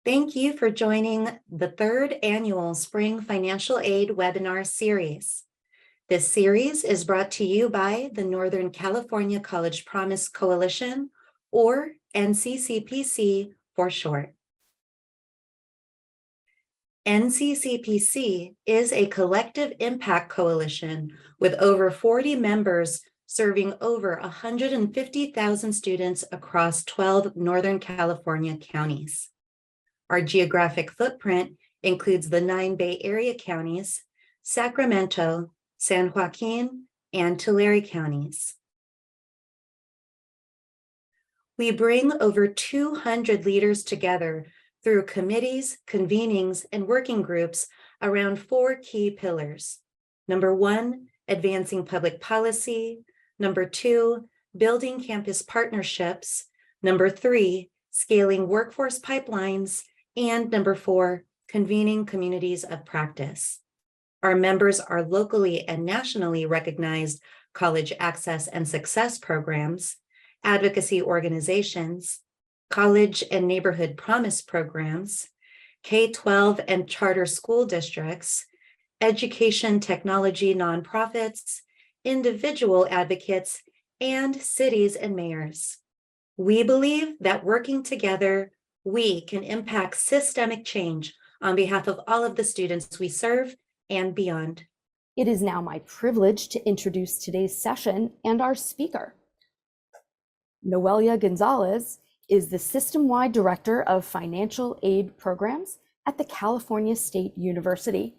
Thank you for joining the third annual Spring Financial Aid webinar series. This series is brought to you by the Northern California College Promise Coalition, or NCCPC for short. NCCPC is a collective impact coalition with over 40 members serving over 150,000 students across 12 Northern California counties. Our geographic footprint includes the 9 Bay Area counties, Sacramento, San Joaquin, and Tulare counties. We bring over 200 leaders together through committees, convenings, and working groups around 4 key pillars. Number 1, advancing public policy. Number 2, building campus partnerships. Number 3, scaling workforce pipelines. And number 4, convening communities of practice. Our members are locally and nationally recognized college access and success programs, advocacy organizations, college and neighborhood promise programs, K-12 and charter school districts, education technology nonprofits, individual advocates, and cities and mayors. We believe that working together, we can impact systemic change on behalf of all of the students we serve and beyond. It is now my privilege to introduce today's session and our speaker. Noelia Gonzalez is the System-Wide Director of Financial Aid Programs at the California State University,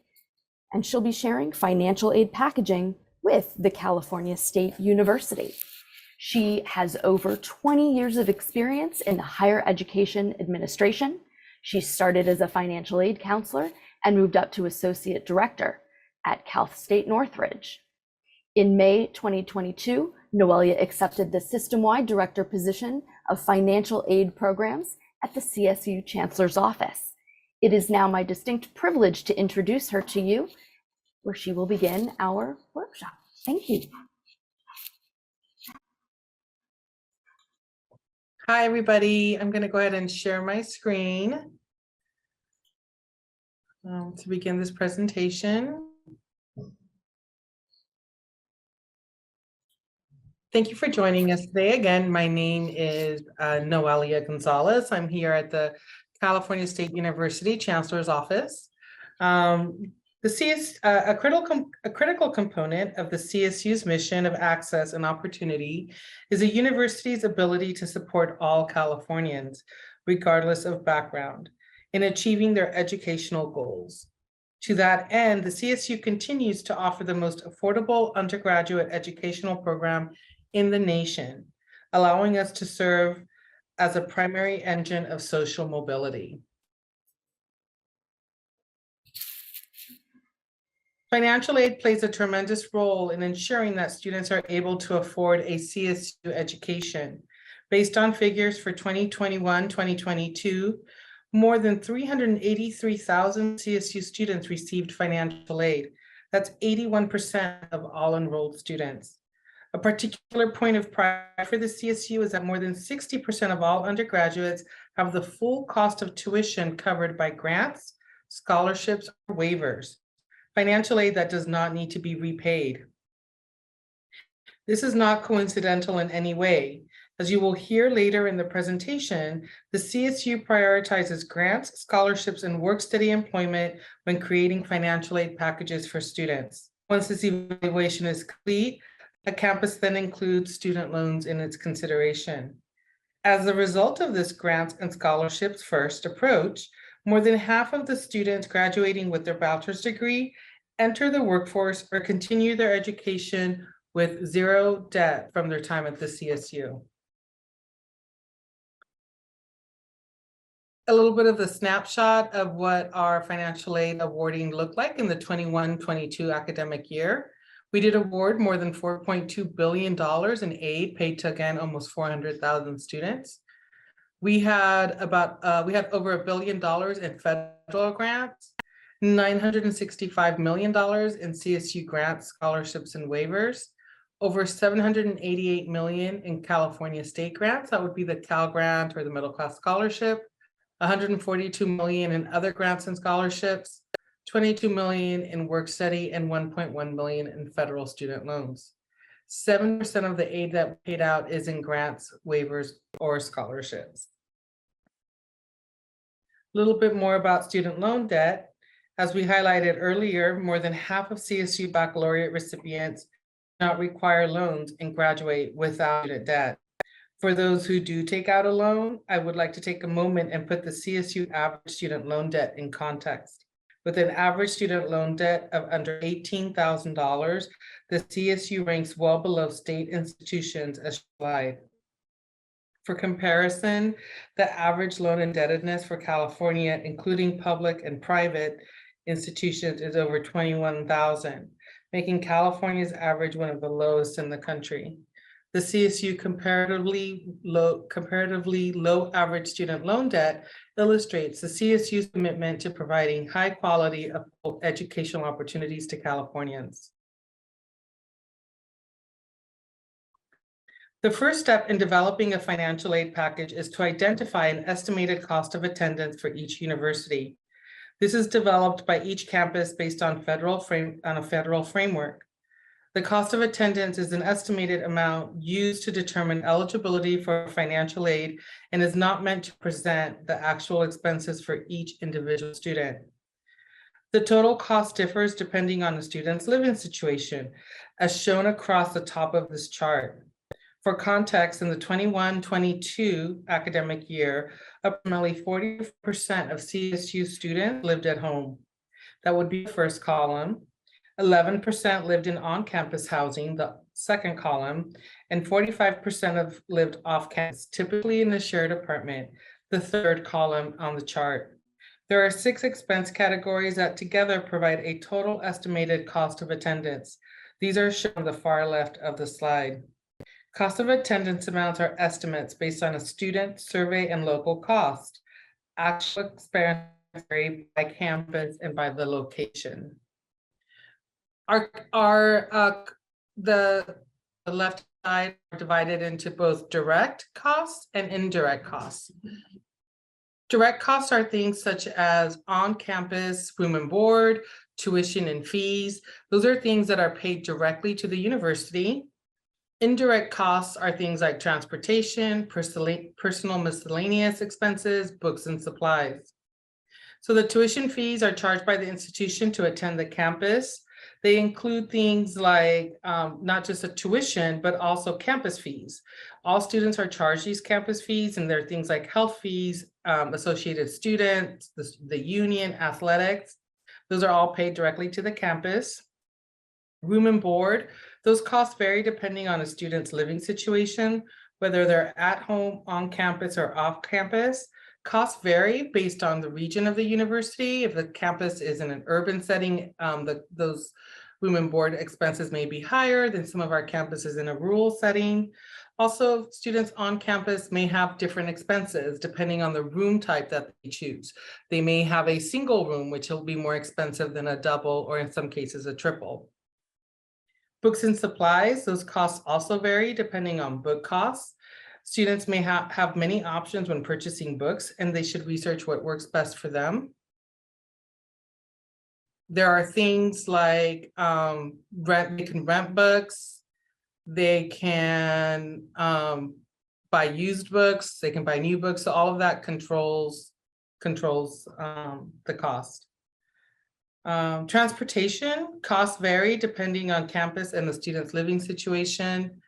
and she'll be sharing financial aid packaging with the California State University. She has over 20 years of experience in higher education administration. She started as a financial aid counselor and moved up to associate director at Cal State Northridge. In May 2022, Noelia accepted the system-wide director position of financial aid programs at the CSU Chancellor's office. It is now my distinct privilege to introduce her to you, where she will begin our workshop. Thank you. Hi, everybody. I'm going to go ahead and share my screen to begin this presentation. Thank you for joining us today. Again, my name is Noelia Gonzalez. I'm here at the California State University Chancellor's Office. A critical component of the CSU's mission of access and opportunity is a university's ability to support all Californians, regardless of background, in achieving their educational goals. To that end, the CSU continues to offer the most affordable undergraduate educational program in the nation, allowing us to serve as a primary engine of social mobility. Financial aid plays a tremendous role in ensuring that students are able to afford a CSU education. Based on figures for 2021-2022, more than 383,000 CSU students received financial aid. That's 81% of all enrolled students. A particular point of pride for the CSU is that more than 60% of all undergraduates have the full cost of tuition covered by grants, scholarships, or waivers. Financial aid that does not need to be repaid. This is not coincidental in any way. As you will hear later in the presentation, the CSU prioritizes grants, scholarships, and work-study employment when creating financial aid packages for students. Once this evaluation is complete, a campus then includes student loans in its consideration. As a result of this grants and scholarships first approach, more than half of the students graduating with their bachelor's degree enter the workforce or continue their education with zero debt from their time at the CSU. A little bit of a snapshot of what our financial aid awarding looked like in the 21-22 academic year. We did award more than $4.2 billion in aid paid to, again, almost 400,000 students. We had over $1 billion in federal grants, $965 million in CSU grants, scholarships, and waivers, over $788 million in California state grants. That would be the Cal Grant or the Middle Class Scholarship, $142 million in other grants and scholarships, $22 million in work study, and $1.1 million in federal student loans. 7% of the aid that paid out is in grants, waivers, or scholarships. A little bit more about student loan debt. As we highlighted earlier, more than half of CSU baccalaureate recipients do not require loans and graduate without student debt. For those who do take out a loan, I would like to take a moment and put the CSU average student loan debt in context. With an average student loan debt of under $18,000, the CSU ranks well below state institutions as slide. For comparison, the average loan indebtedness for California, including public and private institutions, is over $21,000, making California's average one of the lowest in the country. The CSU comparatively low average student loan debt illustrates the CSU's commitment to providing high quality of educational opportunities to Californians. The first step in developing a financial aid package is to identify an estimated cost of attendance for each university. This is developed by each campus based on a federal framework. The cost of attendance is an estimated amount used to determine eligibility for financial aid and is not meant to present the actual expenses for each individual student. The total cost differs depending on the student's living situation, as shown across the top of this chart. For context, in the 21-22 academic year, approximately 40% of CSU students lived at home. That would be the first column. 11% lived in on-campus housing, the second column, and 45% lived off-campus, typically in a shared apartment, the third column on the chart. There are 6 expense categories that together provide a total estimated cost of attendance. These are shown on the far left of the slide. Cost of attendance amounts are estimates based on a student survey and local cost. Actual expense vary by campus and by the location. The left side are divided into both direct costs and indirect costs. Direct costs are things such as on-campus room and board, tuition and fees. Those are things that are paid directly to the university. Indirect costs are things like transportation, personal miscellaneous expenses, books and supplies. So the tuition fees are charged by the institution to attend the campus. They include things like not just a tuition, but also campus fees. All students are charged these campus fees, and there are things like health fees, associated students, the union, athletics. Those are all paid directly to the campus. Room and board, those costs vary depending on a student's living situation, whether they're at home, on campus, or off campus. Costs vary based on the region of the university. If the campus is in an urban setting, those room and board expenses may be higher than some of our campuses in a rural setting. Also, students on campus may have different expenses depending on the room type that they choose. They may have a single room, which will be more expensive than a double, or in some cases a triple. Books and supplies, those costs also vary depending on book costs. Students may have many options when purchasing books, and they should research what works best for them. There are things like they can rent books, they can buy used books, they can buy new books. So all of that controls the cost. Transportation costs vary depending on campus and the student's living situation.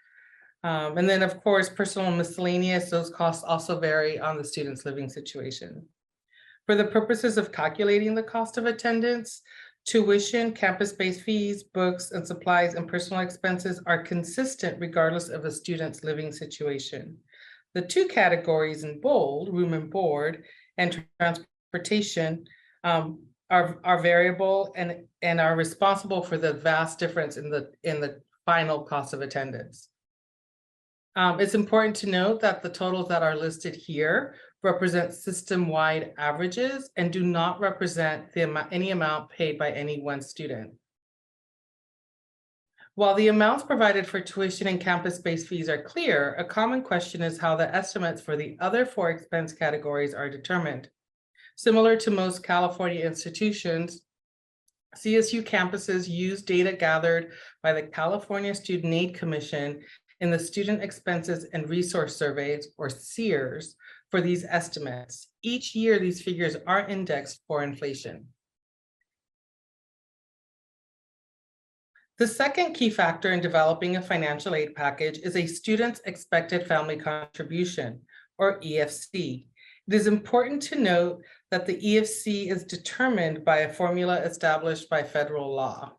And then, of course, personal and miscellaneous, those costs also vary on the student's living situation. For the purposes of calculating the cost of attendance, tuition, campus-based fees, books and supplies, and personal expenses are consistent regardless of a student's living situation. The 2 categories in bold, room and board, and transportation, are variable and are responsible for the vast difference in the final cost of attendance. It's important to note that the totals that are listed here represent system-wide averages and do not represent any amount paid by any one student. While the amounts provided for tuition and campus-based fees are clear, a common question is how the estimates for the other 4 expense categories are determined. Similar to most California institutions, CSU campuses use data gathered by the California Student Aid Commission in the Student Expenses and Resource Surveys, or SEERS, for these estimates. Each year, these figures are indexed for inflation. The second key factor in developing a financial aid package is a student's expected family contribution, or EFC. It is important to note that the EFC is determined by a formula established by federal law.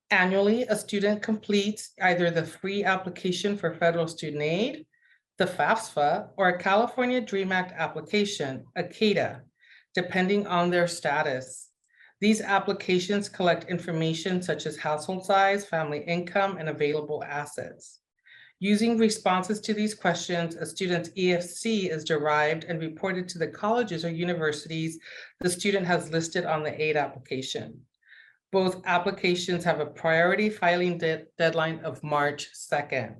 Annually, a student completes either the free application for federal student aid, the FAFSA, or a California DREAM Act application, a CADA, depending on their status. These applications collect information such as household size, family income, and available assets. Using responses to these questions, a student's EFC is derived and reported to the colleges or universities the student has listed on the aid application. Both applications have a priority filing deadline of March 2nd.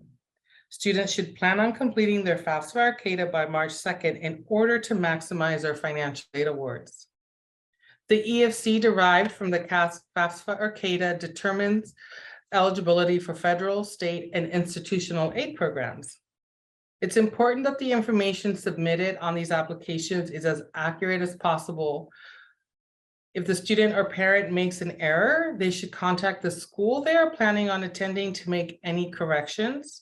Students should plan on completing their FAFSA or CADA by March 2nd in order to maximize their financial aid awards. The EFC derived from the FAFSA or CADA determines eligibility for federal, state, and institutional aid programs. It's important that the information submitted on these applications is as accurate as possible. If the student or parent makes an error, they should contact the school they are planning on attending to make any corrections.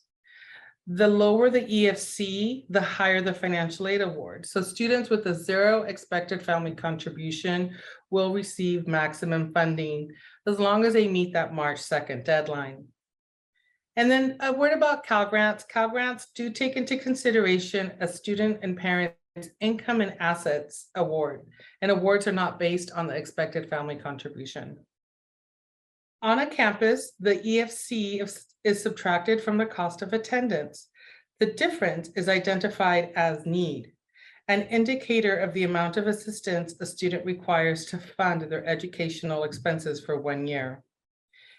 The lower the EFC, the higher the financial aid award. So students with a 0 expected family contribution will receive maximum funding as long as they meet that March 2nd deadline. And then a word about Cal Grants. Cal Grants do take into consideration a student and parent's income and assets award, and awards are not based on the expected family contribution. On a campus, the EFC is subtracted from the cost of attendance. The difference is identified as need, an indicator of the amount of assistance a student requires to fund their educational expenses for 1 year.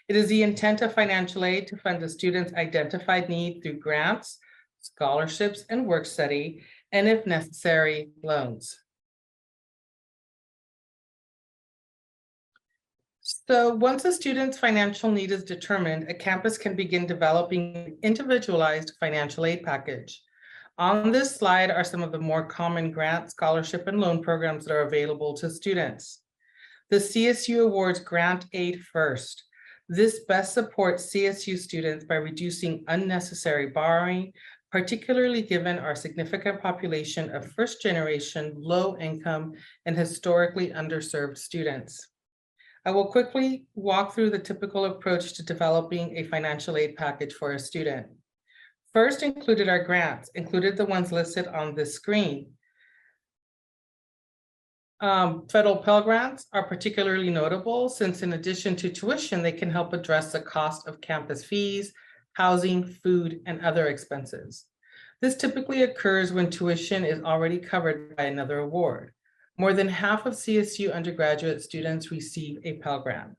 It is the intent of financial aid to fund a student's identified need through grants, scholarships, and work study, and if necessary, loans. So once a student's financial need is determined, a campus can begin developing an individualized financial aid package. On this slide are some of the more common grant, scholarship, and loan programs that are available to students. The CSU awards grant aid first. This best supports CSU students by reducing unnecessary borrowing, particularly given our significant population of first-generation, low-income, and historically underserved students. I will quickly walk through the typical approach to developing a financial aid package for a student. First included are grants, included the ones listed on this screen. Federal Pell Grants are particularly notable since in addition to tuition, they can help address the cost of campus fees, housing, food, and other expenses. This typically occurs when tuition is already covered by another award. More than half of CSU undergraduate students receive a Pell Grant.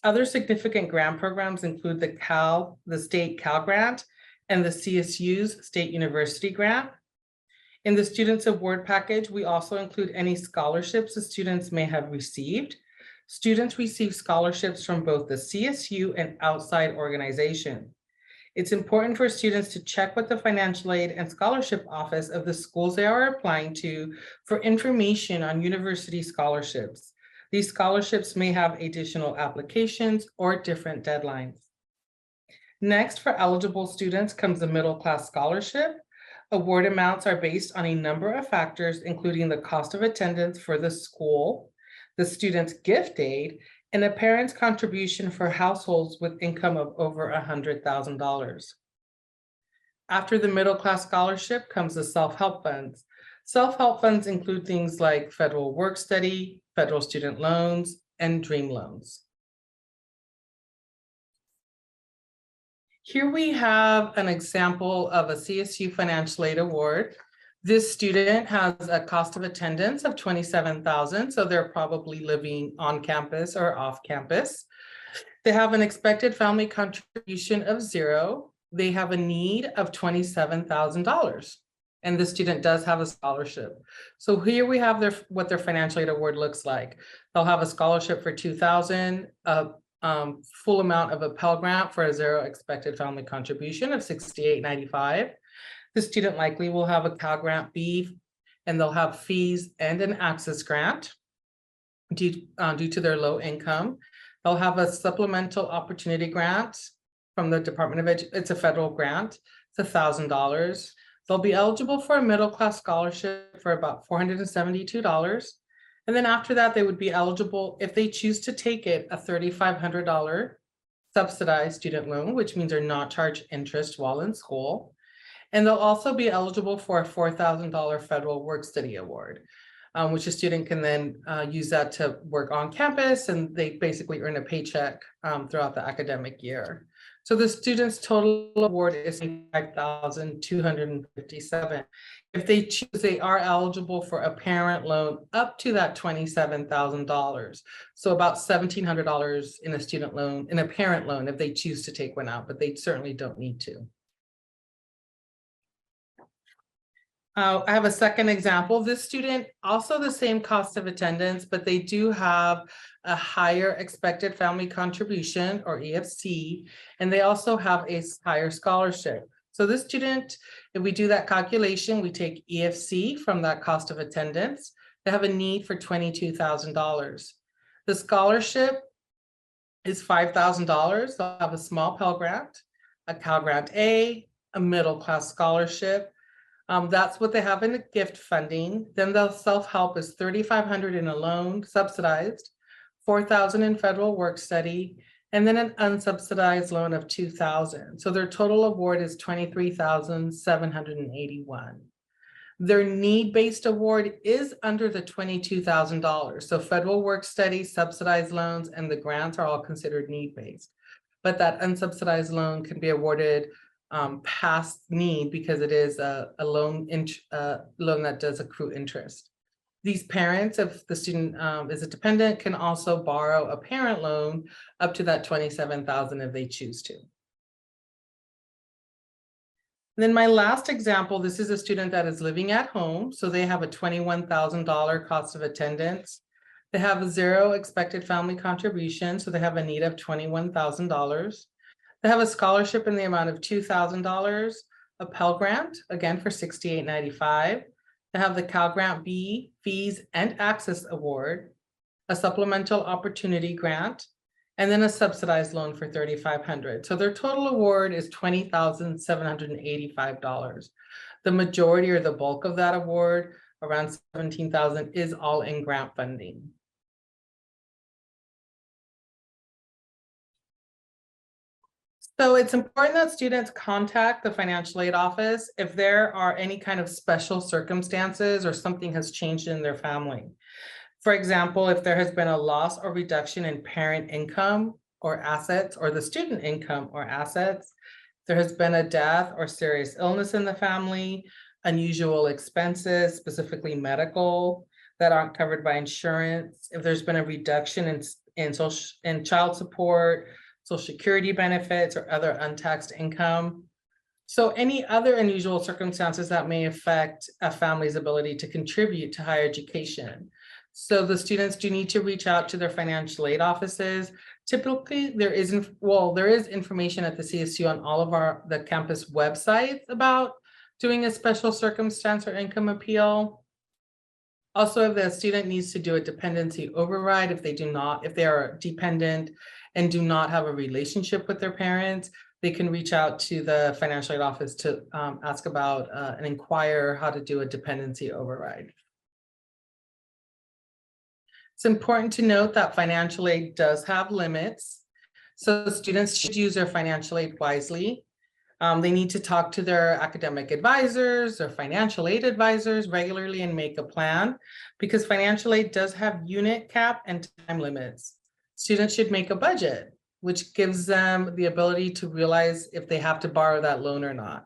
Other significant grant programs include the state Cal Grant and the CSU's State University Grant. In the Students Award Package, we also include any scholarships the students may have received. Students receive scholarships from both the CSU and outside organizations. It's important for students to check with the financial aid and scholarship office of the schools they are applying to for information on university scholarships. These scholarships may have additional applications or different deadlines. Next, for eligible students comes the middle class scholarship. Award amounts are based on a number of factors, including the cost of attendance for the school, the student's gift aid, and a parent's contribution for households with income of over $100,000. After the middle class scholarship comes the self-help funds. Self-help funds include things like federal work study, federal student loans, and DREAM loans. Here we have an example of a CSU financial aid award. This student has a cost of attendance of $27,000, so they're probably living on campus or off campus. They have an expected family contribution of 0. They have a need of $27,000. and the student does have a scholarship. So here we have what their financial aid award looks like. They'll have a scholarship for $2,000, full amount of a Pell Grant for a zero expected family contribution of $68.95. The student likely will have a Cal Grant B, and they'll have fees and an access grant due to their low income. They'll have a supplemental opportunity grant from the Department of Education. It's a federal grant. It's $1,000. They'll be eligible for a middle class scholarship for about $472. And then after that, they would be eligible, if they choose to take it, a $3,500 subsidized student loan, which means they're not charged interest while in school. And they'll also be eligible for a $4,000 federal work study award, which a student can then use that to work on campus, and they basically earn a paycheck throughout the academic year. So the student's total award is $5,257. If they choose, they are eligible for a parent loan up to that $27,000. So about $1,700 in a student loan, in a parent loan, if they choose to take one out, but they certainly don't need to. I have a second example. This student, also the same cost of attendance, but they do have a higher expected family contribution, or EFC, and they also have a higher scholarship. So this student, if we do that calculation, we take EFC from that cost of attendance. They have a need for $22,000. The scholarship is $5,000. They'll have a small Pell Grant, a Cal Grant A, a middle class scholarship. That's what they have in the gift funding. Then the self-help is $3,500 in a loan, subsidized, $4,000 in federal work study, and then an unsubsidized loan of $2,000. So their total award is $23,781. Their need-based award is under the $22,000. So federal work study, subsidized loans, and the grants are all considered need-based. But that unsubsidized loan can be awarded past need because it is a loan that does accrue interest. These parents, if the student is a dependent, can also borrow a parent loan up to that $27,000 if they choose to. And then my last example, this is a student that is living at home. So they have a $21,000 cost of attendance. They have a zero expected family contribution. So they have a need of $21,000. They have a scholarship in the amount of $2,000, a Pell Grant, again for $68.95. They have the Cal Grant B, fees and access award, a supplemental opportunity grant, and then a subsidized loan for $3,500. So their total award is $20,785. The majority or the bulk of that award, around $17,000, is all in grant funding. So it's important that students contact the financial aid office if there are any kind of special circumstances or something has changed in their family. For example, if there has been a loss or reduction in parent income or assets, or the student income or assets, there has been a death or serious illness in the family, unusual expenses, specifically medical, that aren't covered by insurance, if there's been a reduction in child support, Social Security benefits, or other untaxed income. So any other unusual circumstances that may affect a family's ability to contribute to higher education. So the students do need to reach out to their financial aid offices. Typically, there is information at the CSU on all of the campus websites about doing a special circumstance or income appeal. Also, if the student needs to do a dependency override, if they are dependent and do not have a relationship with their parents, they can reach out to the financial aid office to ask about and inquire how to do a dependency override. It's important to note that financial aid does have limits, so students should use their financial aid wisely. They need to talk to their academic advisors or financial aid advisors regularly and make a plan, because financial aid does have unit cap and time limits. Students should make a budget, which gives them the ability to realize if they have to borrow that loan or not.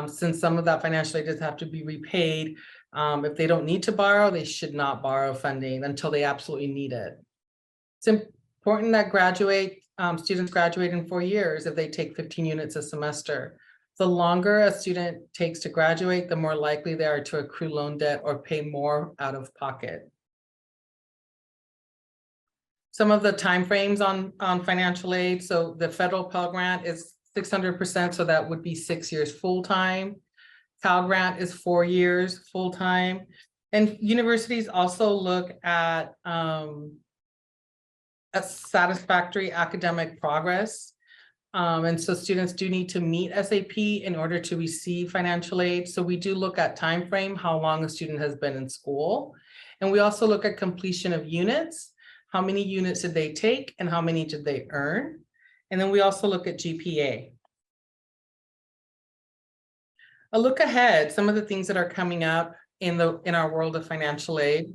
Since some of that financial aid does have to be repaid, if they don't need to borrow, they should not borrow funding until they absolutely need it. It's important that students graduate in 4 years if they take 15 units a semester. The longer a student takes to graduate, the more likely they are to accrue loan debt or pay more out of pocket. Some of the timeframes on financial aid. So the federal Pell Grant is 600%, so that would be 6 years full-time. Cal Grant is 4 years full-time. And universities also look at a satisfactory academic progress. And so students do need to meet SAP in order to receive financial aid. So we do look at time frame, how long a student has been in school. And we also look at completion of units. How many units did they take and how many did they earn? And then we also look at GPA. A look ahead, some of the things that are coming up in our world of financial aid.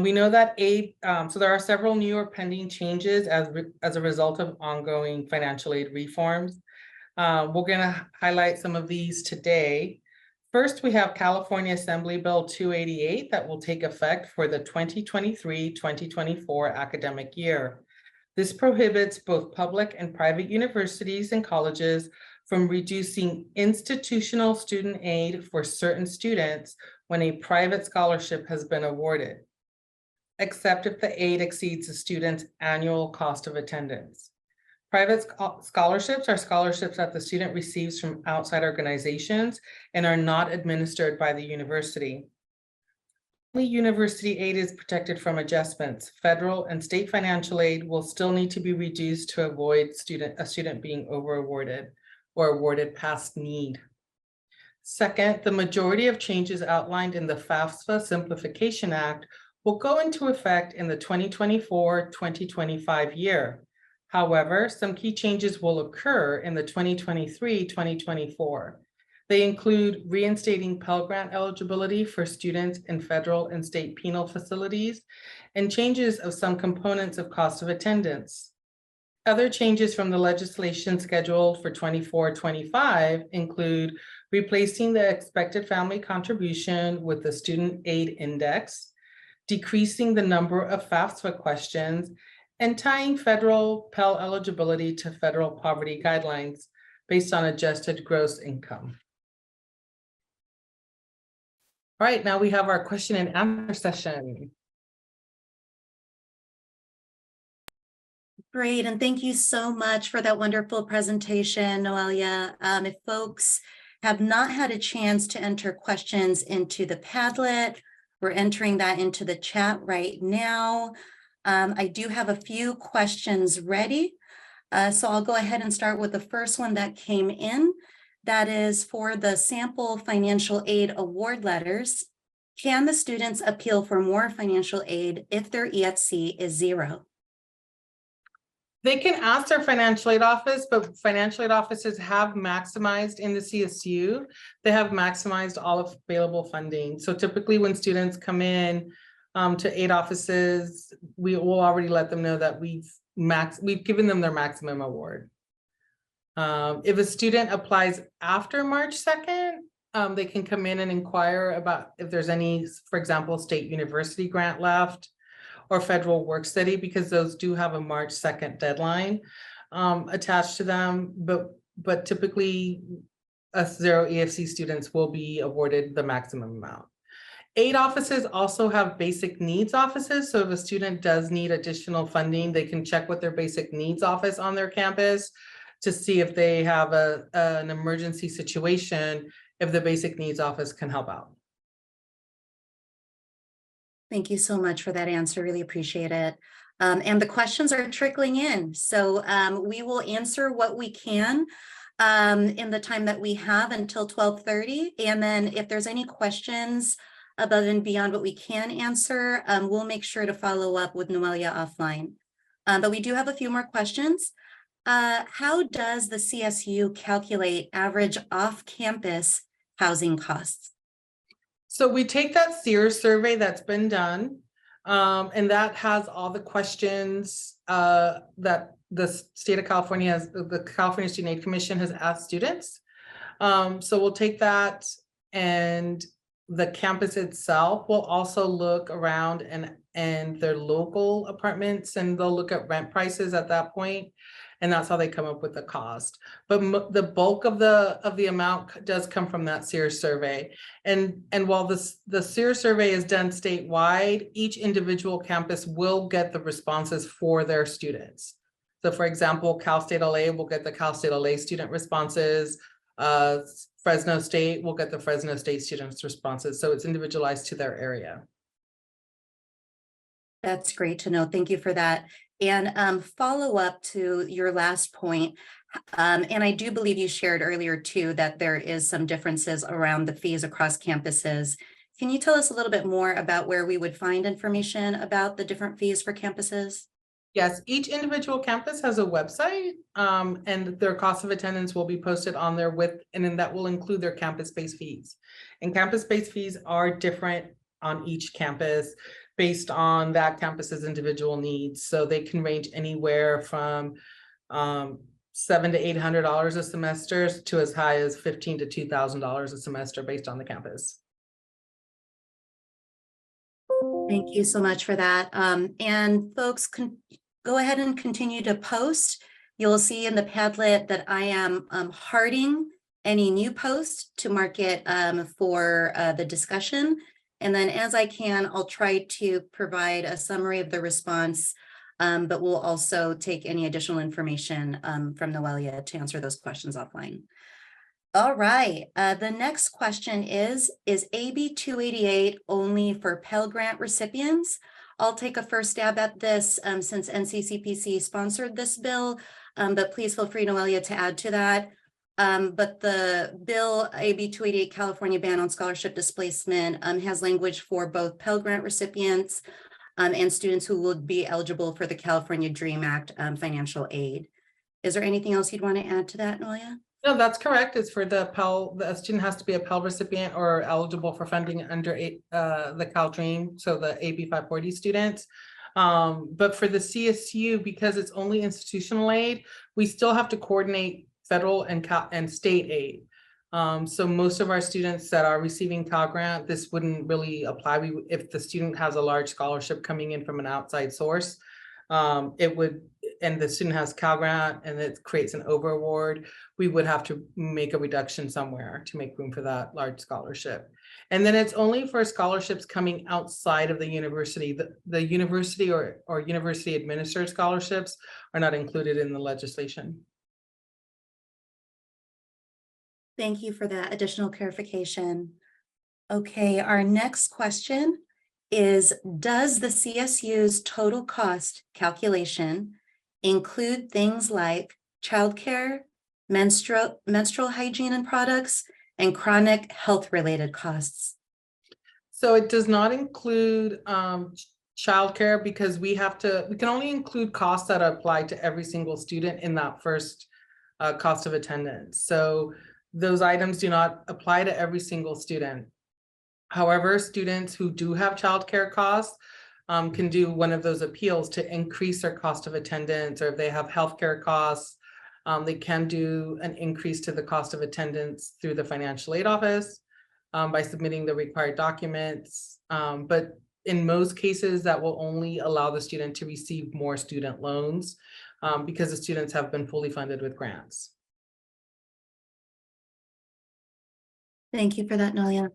We know that aid, so there are several new or pending changes as a result of ongoing financial aid reforms. We're going to highlight some of these today. First, we have California Assembly Bill 288 that will take effect for the 2023-2024 academic year. This prohibits both public and private universities and colleges from reducing institutional student aid for certain students when a private scholarship has been awarded, except if the aid exceeds the student's annual cost of attendance. Private scholarships are scholarships that the student receives from outside organizations and are not administered by the university. Only university aid is protected from adjustments. Federal and state financial aid will still need to be reduced to avoid a student being over-awarded or awarded past need. Second, the majority of changes outlined in the FAFSA Simplification Act will go into effect in the 2024-2025 year. However, some key changes will occur in the 2023-2024. They include reinstating Pell Grant eligibility for students in federal and state penal facilities and changes of some components of cost of attendance. Other changes from the legislation scheduled for 24-25 include replacing the expected family contribution with the student aid index, decreasing the number of FAFSA questions, and tying federal Pell eligibility to federal poverty guidelines based on adjusted gross income. All right, now we have our question and answer session. Great, and thank you so much for that wonderful presentation, Noelia. If folks have not had a chance to enter questions into the Padlet, we're entering that into the chat right now. I do have a few questions ready. So I'll go ahead and start with the first one that came in. That is for the sample financial aid award letters. Can the students appeal for more financial aid if their EFC is 0? They can ask their financial aid office, but financial aid offices have maximized in the CSU. They have maximized all available funding. So typically when students come in to aid offices, we will already let them know that we've given them their maximum award. If a student applies after March 2nd, they can come in and inquire about if there's any, for example, state university grant left or federal work study, because those do have a March 2nd deadline attached to them. But typically, zero EFC students will be awarded the maximum amount. Aid offices also have basic needs offices. So if a student does need additional funding, they can check with their basic needs office on their campus to see if they have an emergency situation, if the basic needs office can help out. Thank you so much for that answer. Really appreciate it. And the questions are trickling in. So we will answer what we can in the time that we have until 12:30. And then if there's any questions above and beyond what we can answer, we'll make sure to follow up with Noelia offline. But we do have a few more questions. How does the CSU calculate average off-campus housing costs? So we take that Sears survey that's been done, and that has all the questions that the state of California has, the California Student Aid Commission has asked students. So we'll take that, and the campus itself will also look around and their local apartments, and they'll look at rent prices at that point. and that's how they come up with the cost. But the bulk of the amount does come from that Sears survey. And while the Sears survey is done statewide, each individual campus will get the responses for their students. So for example, Cal State LA will get the Cal State LA student responses. Fresno State will get the Fresno State students responses. So it's individualized to their area. That's great to know. Thank you for that. And follow up to your last point. And I do believe you shared earlier too, that there is some differences around the fees across campuses. Can you tell us a little bit more about where we would find information about the different fees for campuses? Yes, each individual campus has a website, and their cost of attendance will be posted on there and then that will include their campus-based fees. And campus-based fees are different on each campus based on that campus's individual needs. So they can range anywhere from $700 to $800 a semester to as high as $1,500 to $2,000 a semester based on the campus. Thank you so much for that. And folks can go ahead and continue to post. You'll see in the Padlet that I am hearting any new post to mark it for the discussion. And then as I can, I'll try to provide a summary of the response, but we'll also take any additional information from Noelia to answer those questions offline. All right, the next question is AB 288 only for Pell Grant recipients? I'll take a first stab at this since NCCPC sponsored this bill, but please feel free, Noelia, to add to that. But the bill AB 288 California ban on scholarship displacement has language for both Pell Grant recipients and students who will be eligible for the California DREAM Act financial aid. Is there anything else you'd want to add to that, Noelia? No, that's correct. It's for the Pell, the student has to be a Pell recipient or eligible for funding under the Cal DREAM, so the AB 540 students. But for the CSU, because it's only institutional aid, we still have to coordinate federal and state aid. So most of our students that are receiving Cal Grant, this wouldn't really apply. If the student has a large scholarship coming in from an outside source, it would, and the student has Cal Grant and it creates an over award, we would have to make a reduction somewhere to make room for that large scholarship. And then it's only for scholarships coming outside of the university. The university or university administered scholarships are not included in the legislation. Thank you for that additional clarification. Okay, our next question is, does the CSU's total cost calculation include things like childcare, menstrual hygiene and products, and chronic health-related costs? So it does not include childcare because we can only include costs that apply to every single student in that first cost of attendance. So those items do not apply to every single student. However, students who do have childcare costs can do one of those appeals to increase their cost of attendance, or if they have healthcare costs, they can do an increase to the cost of attendance through the financial aid office by submitting the required documents. But in most cases, that will only allow the student to receive more student loans because the students have been fully funded with grants. Thank you for that, Noelia.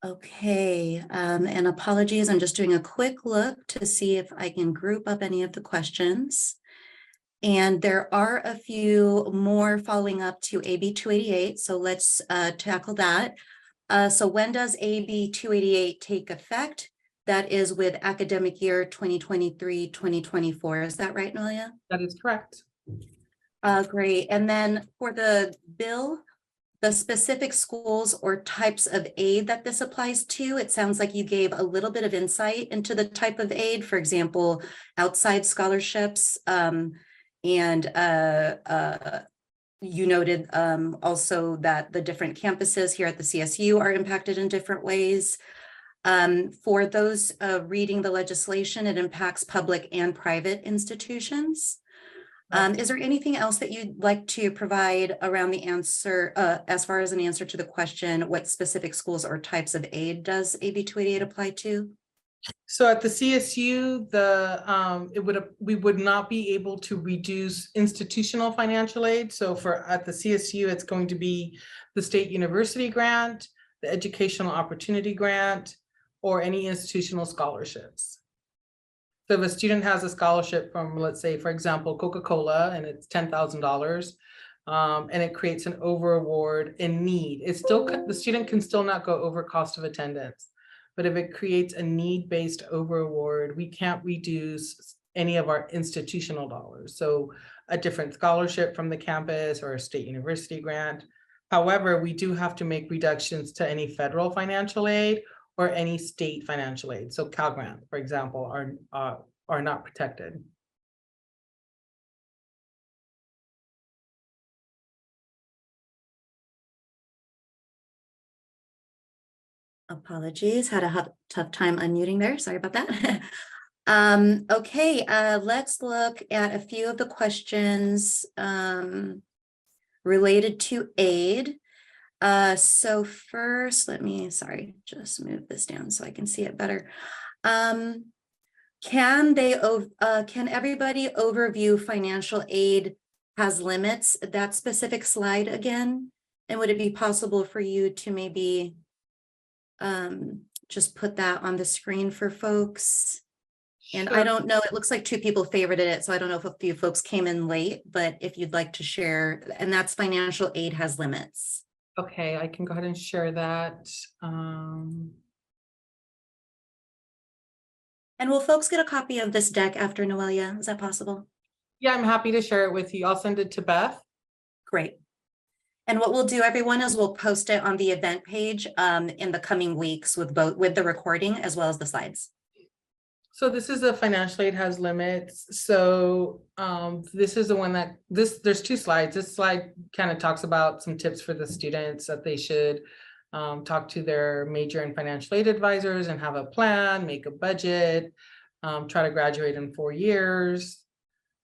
Okay, and apologies, I'm just doing a quick look to see if I can group up any of the questions. And there are a few more following up to AB 288, so let's tackle that. So when does AB 288 take effect? That is with academic year 2023-2024. Is that right, Noelia? That is correct. Great. And then for the bill, the specific schools or types of aid that this applies to, it sounds like you gave a little bit of insight into the type of aid, for example, outside scholarships, and you noted also that the different campuses here at the CSU are impacted in different ways. For those reading the legislation, it impacts public and private institutions. Is there anything else that you'd like to provide around the answer, as far as an answer to the question, what specific schools or types of aid does AB 288 apply to? So at the CSU, we would not be able to reduce institutional financial aid. So at the CSU, it's going to be the state university grant, the educational opportunity grant, or any institutional scholarships. So if a student has a scholarship from, let's say, for example, Coca-Cola, and it's $10,000, and it creates an over award in need, the student can still not go over cost of attendance. But if it creates a need-based over award, we can't reduce any of our institutional dollars. So a different scholarship from the campus or a state university grant. However, we do have to make reductions to any federal financial aid or any state financial aid. So Cal Grant, for example, are not protected. Apologies, had a tough time unmuting there. Sorry about that. Okay, let's look at a few of the questions related to aid. So first, just move this down so I can see it better. Can everybody overview financial aid has limits, that specific slide again? And would it be possible for you to maybe just put that on the screen for folks? And Sure. I don't know, it looks like 2 people favorited it, so I don't know if a few folks came in late, but if you'd like to share, and that's financial aid has limits. Okay, I can go ahead and share that. And will folks get a copy of this deck after Noelia? Is that possible? Yeah, I'm happy to share it with you. I'll send it to Beth. Great. And what we'll do, everyone, is we'll post it on the event page in the coming weeks with the recording as well as the slides. So this is a financial aid has limits. So this is the one there's 2 slides. This slide kind of talks about some tips for the students that they should talk to their major and financial aid advisors and have a plan, make a budget, try to graduate in 4 years.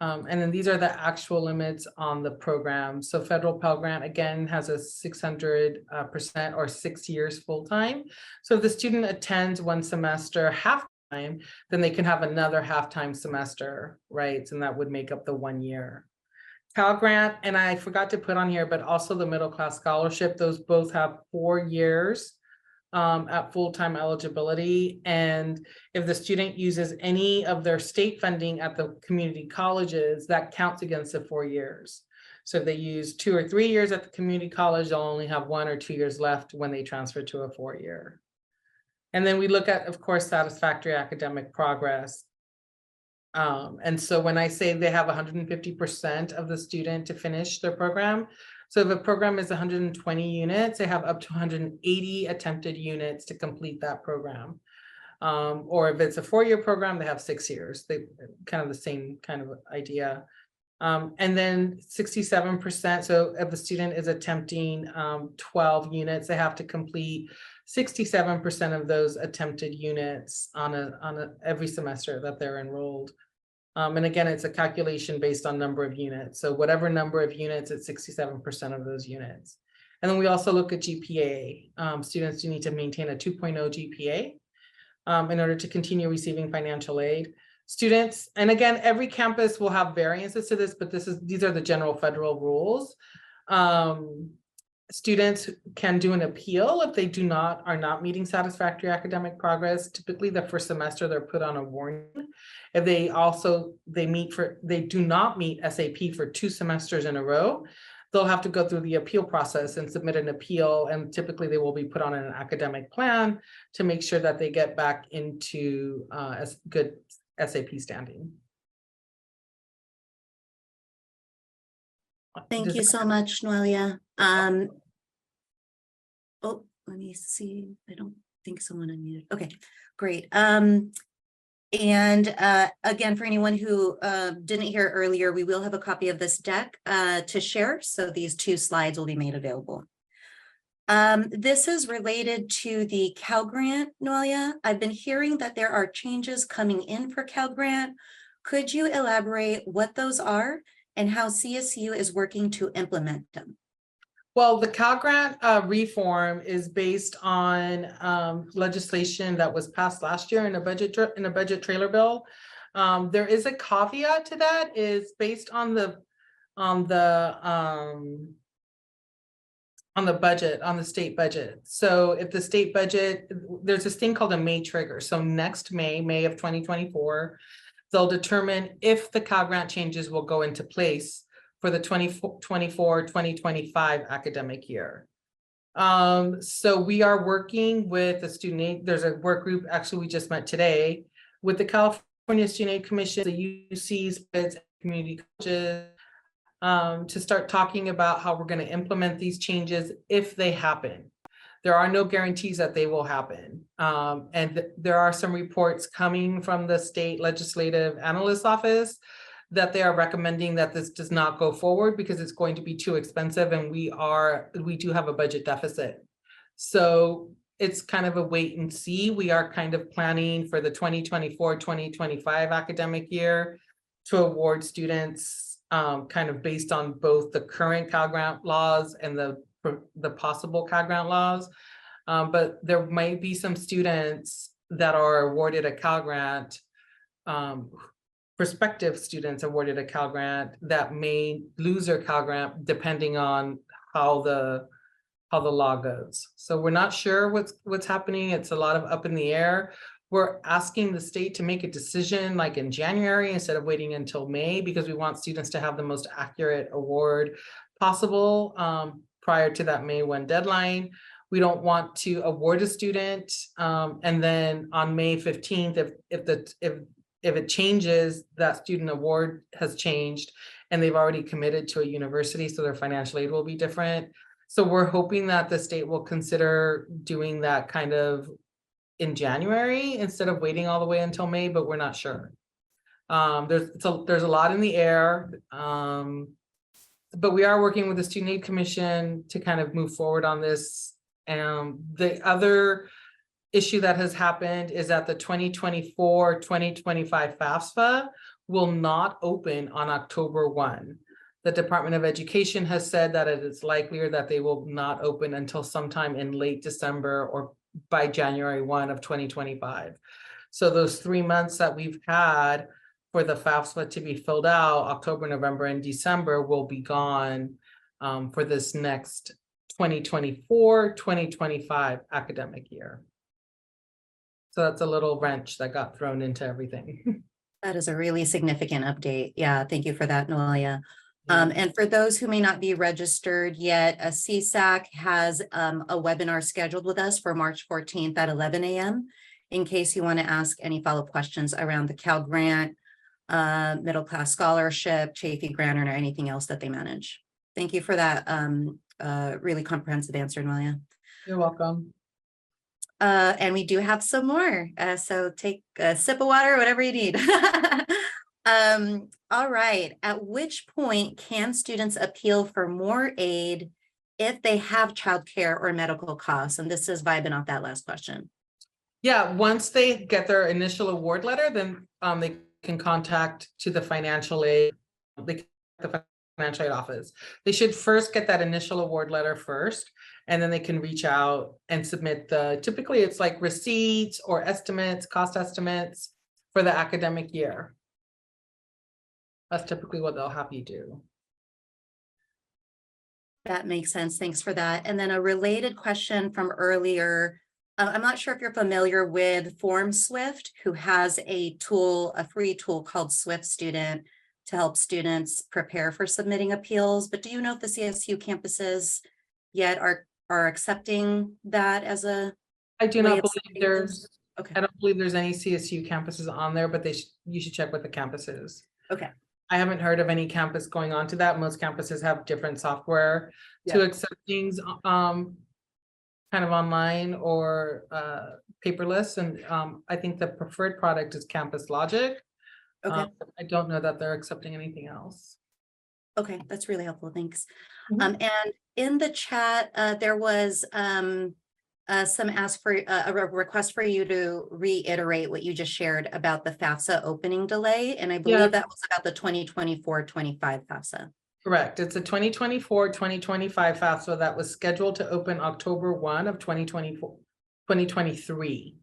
And then these are the actual limits on the program. So federal Pell Grant, again, has a 600% or 6 years full-time. So if the student attends 1 semester half-time, then they can have another half-time semester, right? And that would make up the 1 year. Pell Grant, and I forgot to put on here, but also the middle class scholarship, those both have 4 years at full-time eligibility. And if the student uses any of their state funding at the community colleges, that counts against the 4 years. So if they use 2 or 3 years at the community college, they'll only have 1 or 2 years left when they transfer to a 4-year. And then we look at, of course, satisfactory academic progress. And so when I say they have 150% of the student to finish their program, so if a program is 120 units, they have up to 180 attempted units to complete that program. Or if it's a 4-year program, they have 6 years. They kind of the same kind of idea. And then 67%, so if the student is attempting 12 units, they have to complete 67% of those attempted units on every semester that they're enrolled. And again, it's a calculation based on number of units. So whatever number of units, it's 67% of those units. And then we also look at GPA. Students do need to maintain a 2.0 GPA in order to continue receiving financial aid. Students, and again, every campus will have variances to this, but these are the general federal rules. Students can do an appeal if they are not meeting satisfactory academic progress. Typically the first semester they're put on a warning. If they do not meet SAP for 2 semesters in a row, they'll have to go through the appeal process and submit an appeal. And typically they will be put on an academic plan to make sure that they get back into good SAP standing. Thank you so much, Noelia. Oh, let me see. I don't think someone unmuted. Okay, great. And again, for anyone who didn't hear earlier, we will have a copy of this deck to share. So these 2 slides will be made available. This is related to the Cal Grant, Noelia. I've been hearing that there are changes coming in for Cal Grant. Could you elaborate what those are and how CSU is working to implement them? Well, the Cal Grant reform is based on legislation that was passed last year in a budget trailer bill. There is a caveat to that, is based on the budget, on the state budget. So if the state budget, there's this thing called a May trigger. So next May of 2024, they'll determine if the Cal Grant changes will go into place for the 2024-2025 academic year. So we are working with the student aid. There's a work group, actually, we just met today with the California Student Aid Commission, the UCs, community colleges, to start talking about how we're going to implement these changes if they happen. There are no guarantees that they will happen. And there are some reports coming from the state legislative analyst's office that they are recommending that this does not go forward because it's going to be too expensive, and we do have a budget deficit. So it's kind of a wait and see. We are kind of planning for the 2024-2025 academic year to award students kind of based on both the current Cal Grant laws and the possible Cal Grant laws. But there might be some students that are awarded a Cal Grant, prospective students awarded a Cal Grant that may lose their Cal Grant depending on how the law goes. So we're not sure what's happening. It's a lot of up in the air. We're asking the state to make a decision like in January instead of waiting until May, because we want students to have the most accurate award possible prior to that May 1 deadline. We don't want to award a student and then on May 15th, if it changes, that student award has changed and they've already committed to a university, so their financial aid will be different. So we're hoping that the state will consider doing that kind of in January instead of waiting all the way until May, but we're not sure. There's a lot in the air, but we are working with the Student Aid Commission to kind of move forward on this. The other issue that has happened is that the 2024-2025 FAFSA will not open on October 1. The Department of Education has said that it is likelier that they will not open until sometime in late December or by January 1 of 2025. So those 3 months that we've had for the FAFSA to be filled out, October, November, and December, will be gone for this next 2024-2025 academic year. So that's a little wrench that got thrown into everything. That is a really significant update. Yeah, thank you for that, Noelia. And for those who may not be registered yet, CSAC has a webinar scheduled with us for March 14th at 11 a.m. in case you want to ask any follow-up questions around the Cal Grant, middle class scholarship, Chafee grant, or anything else that they manage. Thank you for that really comprehensive answer, Noelia. You're welcome. And we do have some more, so take a sip of water, whatever you need. All right. At which point can students appeal for more aid if they have childcare or medical costs? And this is vibing off that last question. Yeah, once they get their initial award letter, then they can contact to the financial aid, the financial aid office. They should first get that initial award letter first, and then they can reach out and submit typically it's like receipts or estimates, cost estimates for the academic year. That's typically what they'll have you do. That makes sense. Thanks for that. And then a related question from earlier. I'm not sure if you're familiar with FormSwift, who has a free tool called Swift Student to help students prepare for submitting appeals. But do you know if the CSU campuses yet are accepting that as a? I do not believe there's. Okay. I don't believe there's any CSU campuses on there, but you should check with the campuses. Okay. I haven't heard of any campus going on to that. Most campuses have different software to accept things kind of online or paperless. And I think the preferred product is Campus Logic. Okay. I don't know that they're accepting anything else. Okay, that's really helpful. Thanks. Mhm. And in the chat, there was some ask for a request for you to reiterate what you just shared about the FAFSA opening delay. And I believe that was about the 2024-25 FAFSA. Correct. It's a 2024-2025 FAFSA that was scheduled to open October 1 of 2023.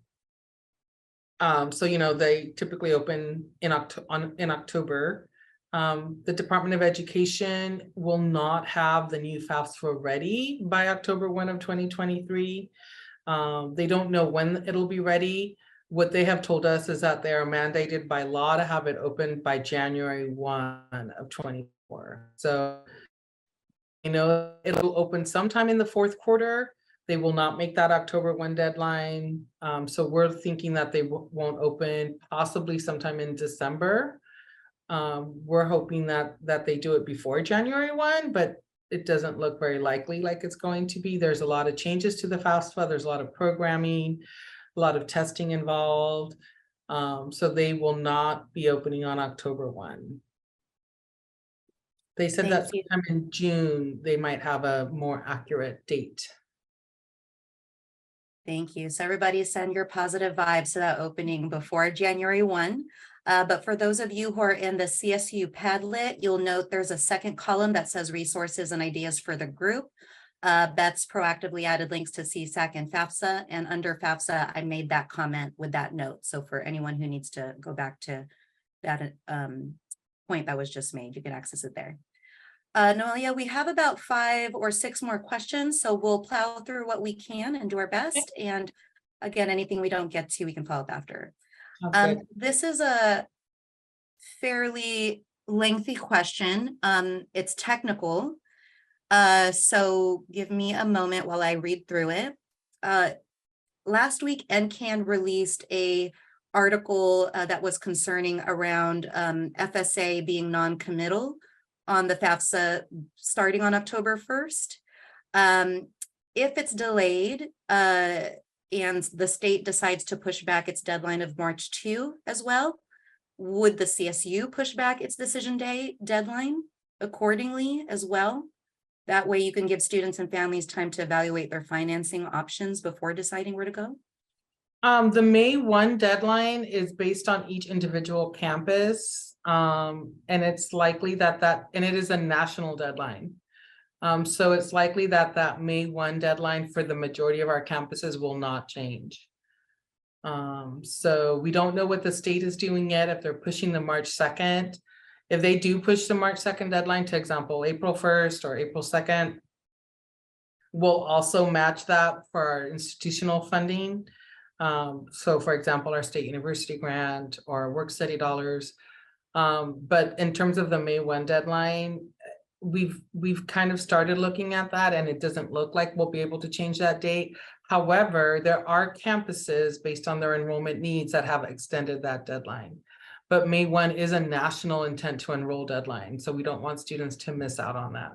So, they typically open in October. The Department of Education will not have the new FAFSA ready by October 1 of 2023. They don't know when it'll be ready. What they have told us is that they are mandated by law to have it open by January 1 of 2024. So, it'll open sometime in the fourth quarter. They will not make that October 1 deadline. So we're thinking that they won't open possibly sometime in December. We're hoping that they do it before January 1, but it doesn't look very likely like it's going to be. There's a lot of changes to the FAFSA. There's a lot of programming, a lot of testing involved. So they will not be opening on October 1. They said that sometime in June, they might have a more accurate date. Thank you. So everybody send your positive vibes to that opening before January 1. But for those of you who are in the CSU Padlet, you'll note there's a second column that says resources and ideas for the group. Beth's proactively added links to CSAC and FAFSA, and under FAFSA, I made that comment with that note. So for anyone who needs to go back to that point that was just made, you can access it there. Noelia, we have about 5 or 6 more questions, so we'll plow through what we can and do our best. And again, anything we don't get to, we can follow up after. This is a fairly lengthy question. It's technical. So give me a moment while I read through it. Last week, NCAN released a article that was concerning around FSA being non-committal on the FAFSA starting on October 1st. If it's delayed and the state decides to push back its deadline of March 2 as well, would the CSU push back its decision day deadline accordingly as well? That way you can give students and families time to evaluate their financing options before deciding where to go. The May 1 deadline is based on each individual campus. And it's likely that and it is a national deadline. So it's likely that May 1 deadline for the majority of our campuses will not change. So we don't know what the state is doing yet, if they're pushing the March 2nd. If they do push the March 2nd deadline, to example, April 1st or April 2nd, we'll also match that for our institutional funding. So for example, our state university grant or work study dollars. But in terms of the May 1 deadline, we've kind of started looking at that, and it doesn't look like we'll be able to change that date. However, there are campuses based on their enrollment needs that have extended that deadline. But May 1 is a national intent to enroll deadline, so we don't want students to miss out on that.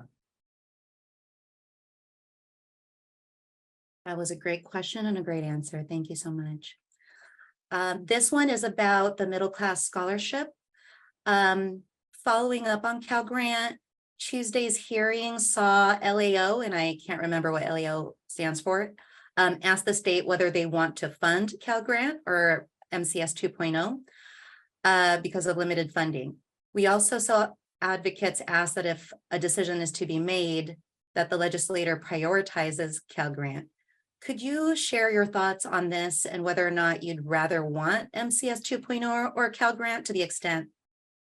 That was a great question and a great answer. Thank you so much. This one is about the middle class scholarship. Following up on Cal Grant, Tuesday's hearing saw LAO, and I can't remember what LAO stands for, ask the state whether they want to fund Cal Grant or MCS 2.0 because of limited funding. We also saw advocates ask that if a decision is to be made, that the legislator prioritizes Cal Grant. Could you share your thoughts on this and whether or not you'd rather want MCS 2.0 or Cal Grant, to the extent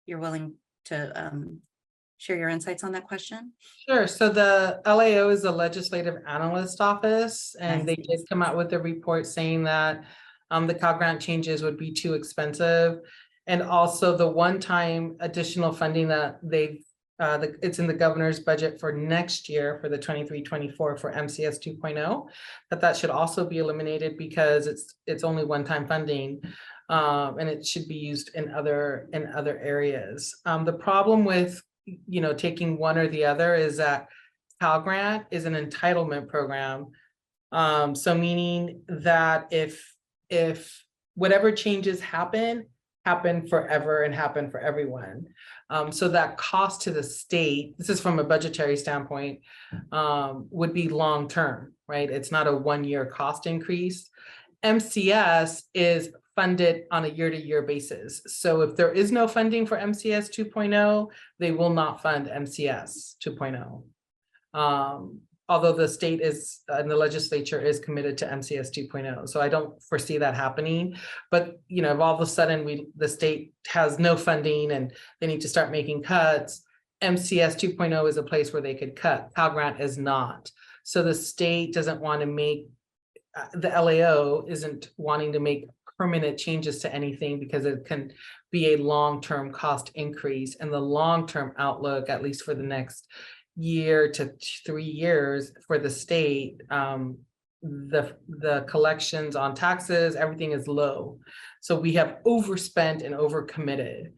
you're willing to share your insights on that question? Sure. So the LAO is the Legislative Analyst Office, and they did come out with a report saying that the Cal Grant changes would be too expensive. And also the one-time additional funding that it's in the governor's budget for next year for the 23-24 for MCS 2.0, that should also be eliminated because it's only one-time funding. And it should be used in other areas. The problem with taking one or the other is that Cal Grant is an entitlement program. So meaning that if whatever changes happen forever and happen for everyone. So that cost to the state, this is from a budgetary standpoint, would be long-term, right? It's not a one-year cost increase. MCS is fund it on a year-to-year basis. So if there is no funding for MCS 2.0, they will not fund MCS 2.0. Although the state is and the legislature is committed to MCS 2.0. So I don't foresee that happening. But you know, if all of a sudden the state has no funding and they need to start making cuts, MCS 2.0 is a place where they could cut. Pell Grant is not. So the state doesn't want to make, the LAO isn't wanting to make permanent changes to anything because it can be a long-term cost increase, and the long-term outlook, at least for the next year to 3 years for the state, the collections on taxes, everything is low. So we have overspent and overcommitted.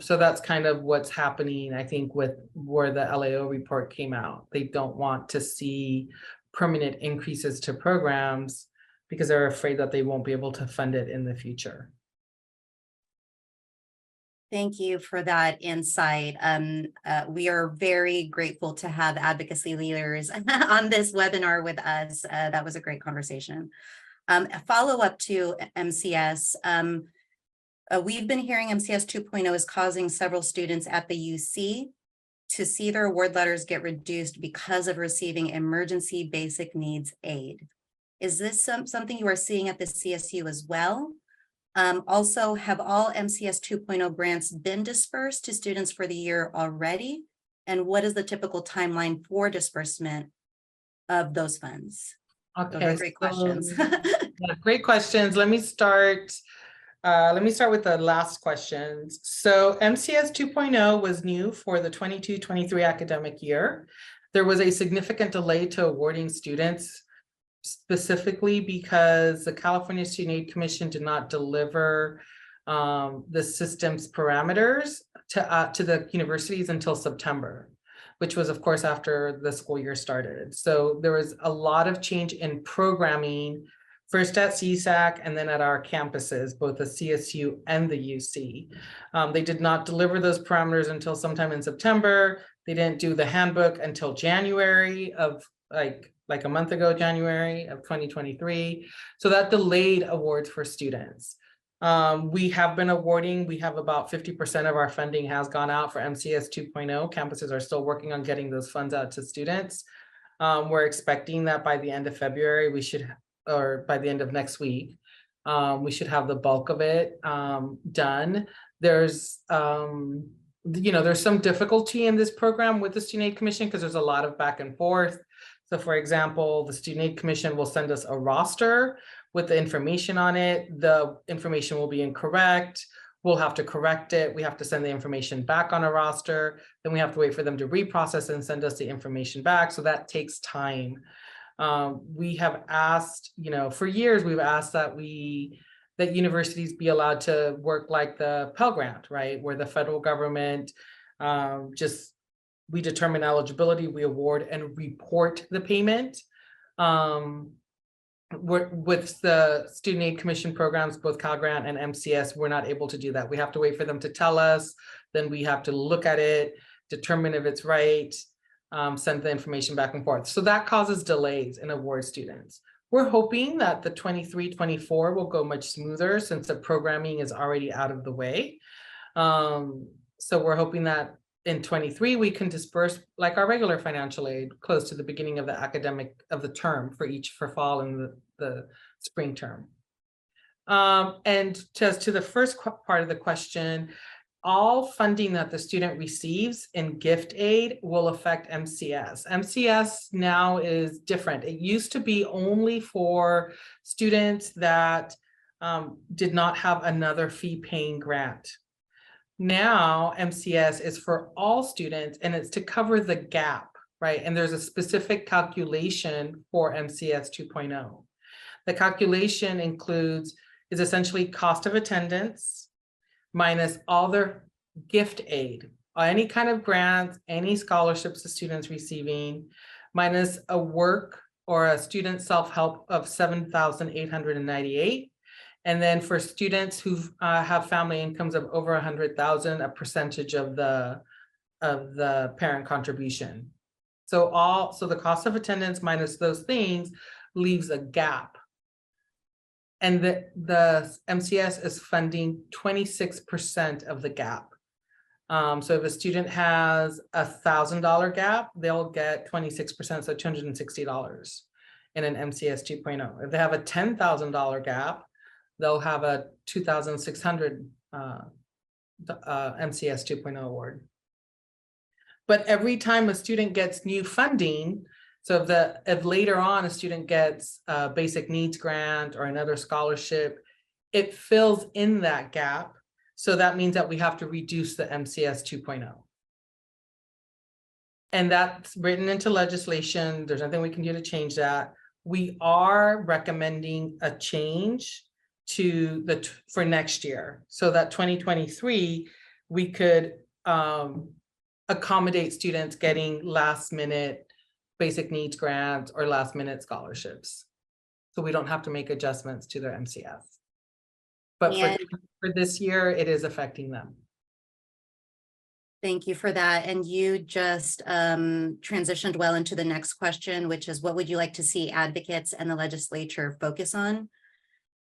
So that's kind of what's happening, I think, with where the LAO report came out. They don't want to see permanent increases to programs because they're afraid that they won't be able to fund it in the future. Thank you for that insight. We are very grateful to have advocacy leaders on this webinar with us. That was a great conversation. A follow-up to MCS. We've been hearing MCS 2.0 is causing several students at the UC to see their award letters get reduced because of receiving emergency basic needs aid. Is this something you are seeing at the CSU as well? Also, have all MCS 2.0 grants been dispersed to students for the year already? And what is the typical timeline for disbursement of those funds? Okay, those are great questions. Yeah, great questions. Let me start with the last questions. So MCS 2.0 was new for the 22-23 academic year. There was a significant delay to awarding students, specifically because the California Student Aid Commission did not deliver the system's parameters to the universities until September, which was, of course, after the school year started. So there was a lot of change in programming, first at CSAC and then at our campuses, both the CSU and the UC. They did not deliver those parameters until sometime in September. They didn't do the handbook until January of like a month ago, January of 2023. So that delayed awards for students. We have been awarding, we have about 50% of our funding has gone out for MCS 2.0. Campuses are still working on getting those funds out to students. We're expecting that by the end of February, or by the end of next week, we should have the bulk of it done. There's, there's some difficulty in this program with the Student Aid Commission because there's a lot of back and forth. So for example, the Student Aid Commission will send us a roster with the information on it. The information will be incorrect. We'll have to correct it. We have to send the information back on a roster. Then we have to wait for them to reprocess and send us the information back. So that takes time. We have asked, for years, we've asked that universities be allowed to work like the Pell Grant, right? Where the federal government we determine eligibility, we award and report the payment. With the Student Aid Commission programs, both Cal Grant and MCS, we're not able to do that. We have to wait for them to tell us, then we have to look at it, determine if it's right, send the information back and forth. So that causes delays in award students. We're hoping that the 23-24 will go much smoother since the programming is already out of the way. So we're hoping that in 23, we can disperse like our regular financial aid close to the beginning of the term for fall and the spring term. And just to the first part of the question, all funding that the student receives in gift aid will affect MCS. MCS now is different. It used to be only for students that did not have another fee-paying grant. Now MCS is for all students and it's to cover the gap, right? And there's a specific calculation for MCS 2.0. The calculation is essentially cost of attendance minus all their gift aid, any kind of grants, any scholarships the students receiving, minus a work or a student self-help of $7,898. And then for students who have family incomes of over 100,000, a percentage of the parent contribution. So the cost of attendance minus those things leaves a gap. And the MCS is funding 26% of the gap. So if a student has $1,000 gap, they'll get 26%, so $260 in an MCS 2.0. If they have a $10,000 gap, they'll have a $2,600 MCS 2.0 award. But every time a student gets new funding, so if later on a student gets a basic needs grant or another scholarship, it fills in that gap. So that means that we have to reduce the MCS 2.0. And that's written into legislation. There's nothing we can do to change that. We are recommending a change to for next year, so that 2023 we could accommodate students getting last minute basic needs grants or last minute scholarships. So we don't have to make adjustments to their MCS. But for this year, it is affecting them. Thank you for that. And you just transitioned well into the next question, which is what would you like to see advocates and the legislature focus on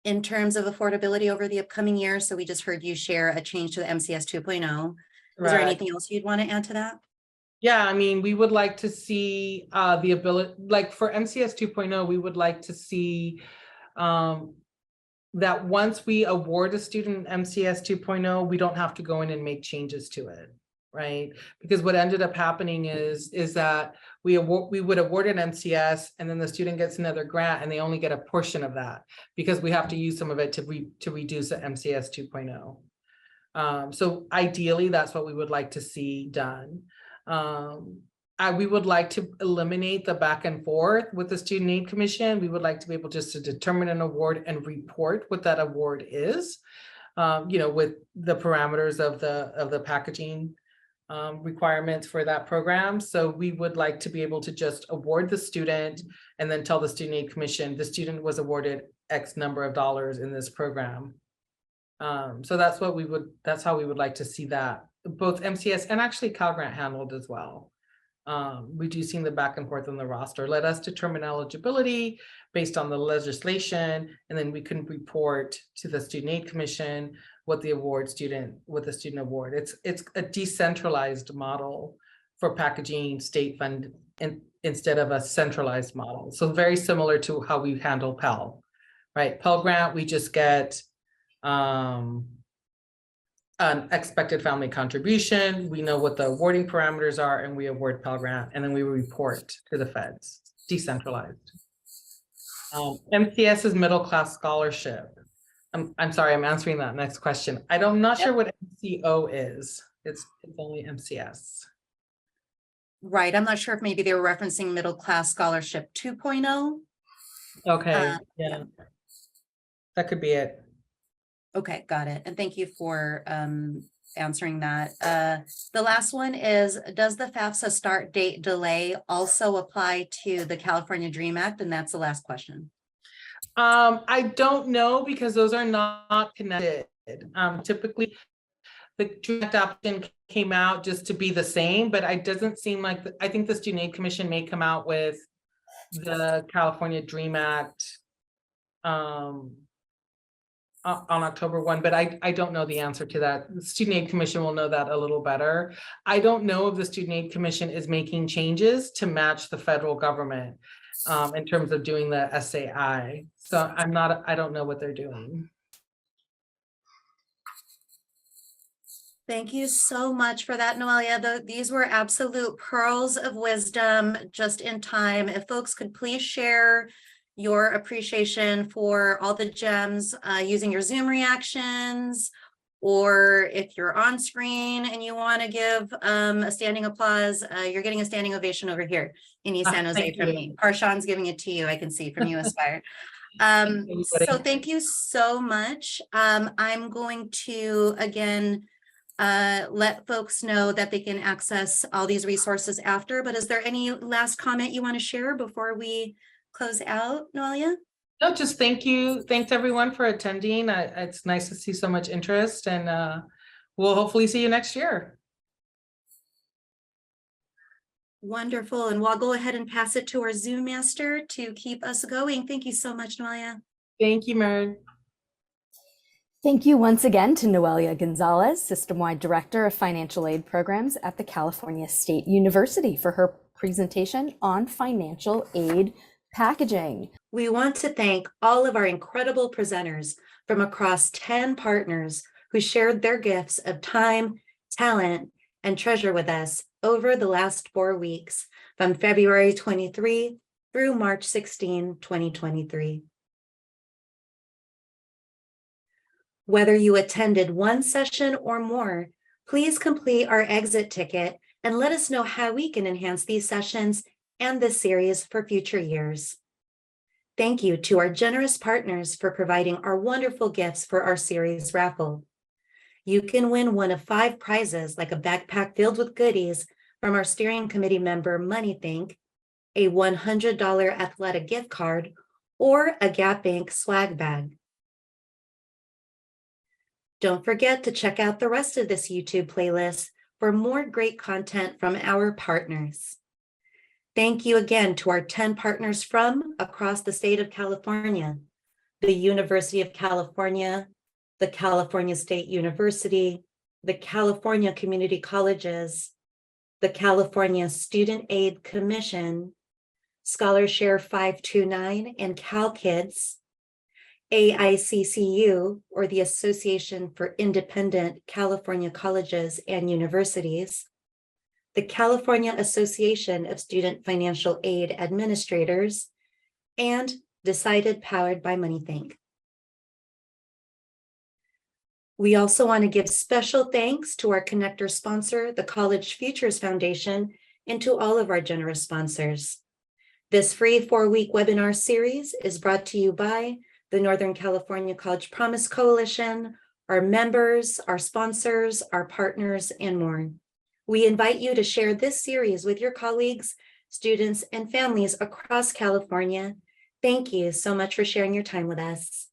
in terms of affordability over the upcoming year? So we just heard you share a change to the MCS 2.0. Is there anything else you'd want to add to that? Yeah, I mean, we would like to see the ability, like for MCS 2.0, we would like to see that once we award a student MCS 2.0, we don't have to go in and make changes to it, right? Because what ended up happening is that we would award an MCS and then the student gets another grant and they only get a portion of that because we have to use some of it to reduce the MCS 2.0. So ideally, that's what we would like to see done. We would like to eliminate the back and forth with the Student Aid Commission. We would like to be able just to determine an award and report what that award is, with the parameters of the packaging requirements for that program. So we would like to be able to just award the student and then tell the Student Aid Commission the student was awarded X number of dollars in this program. So that's how we would like to see that, both MCS and actually Cal Grant handled as well. Reducing the back and forth on the roster. Let us determine eligibility based on the legislation, and then we can report to the Student Aid Commission what the student award. It's a decentralized model for packaging state fund instead of a centralized model. So very similar to how we handle Pell, right? Pell Grant, we just get an expected family contribution. We know what the awarding parameters are and we award Pell Grant and then we report to the feds, decentralized. MCS is middle class scholarship. I'm sorry, I'm answering that next question. I'm not sure what MCO is. It's only MCS. Right, I'm not sure if maybe they were referencing middle class scholarship 2.0. Okay, yeah, that could be it. Okay, got it. And thank you for answering that. The last one is, does the FAFSA start date delay also apply to the California DREAM Act? And that's the last question. I don't know because those are not connected. Typically, the DREAM Act option came out just to be the same, but it doesn't seem like, I think the Student Aid Commission may come out with the California DREAM Act on October 1, but I don't know the answer to that. The Student Aid Commission will know that a little better. I don't know if the Student Aid Commission is making changes to match the federal government in terms of doing the SAI. So I don't know what they're doing. Thank you so much for that, Noelia. These were absolute pearls of wisdom just in time. If folks could please share your appreciation for all the gems using your Zoom reactions, or if you're on screen and you want to give a standing applause, you're getting a standing ovation over here in East San Jose from me. Harshan's giving it to you, I can see from you, Aspire. So thank you so much. I'm going to, again, let folks know that they can access all these resources after, but is there any last comment you want to share before we close out, Noelia? No, just thank you. Thanks everyone for attending. It's nice to see so much interest, and we'll hopefully see you next year. Wonderful. And we'll go ahead and pass it to our Zoom master to keep us going. Thank you so much, Noelia. Thank you, Mary. Thank you once again to Noelia Gonzalez, Systemwide Director of Financial Aid Programs at the California State University, for her presentation on financial aid packaging. We want to thank all of our incredible presenters from across 10 partners who shared their gifts of time, talent, and treasure with us over the last 4 weeks, from February 23 through March 16, 2023. Whether you attended one session or more, please complete our exit ticket and let us know how we can enhance these sessions and this series for future years. Thank you to our generous partners for providing our wonderful gifts for our series raffle. You can win one of 5 prizes, like a backpack filled with goodies from our steering committee member MoneyThink, a $100 athletic gift card, or a Gap Bank swag bag. Don't forget to check out the rest of this YouTube playlist for more great content from our partners. Thank you again to our 10 partners from across the state of California: the University of California, the California State University, the California Community Colleges, the California Student Aid Commission, ScholarShare 529 and CalKids, AICCU, or the Association for Independent California Colleges and Universities, the California Association of Student Financial Aid Administrators, and Decided, powered by MoneyThink. We also want to give special thanks to our connector sponsor, the College Futures Foundation, and to all of our generous sponsors. This free 4-week webinar series is brought to you by the Northern California College Promise Coalition, our members, our sponsors, our partners, and more. We invite you to share this series with your colleagues, students, and families across California. Thank you so much for sharing your time with us.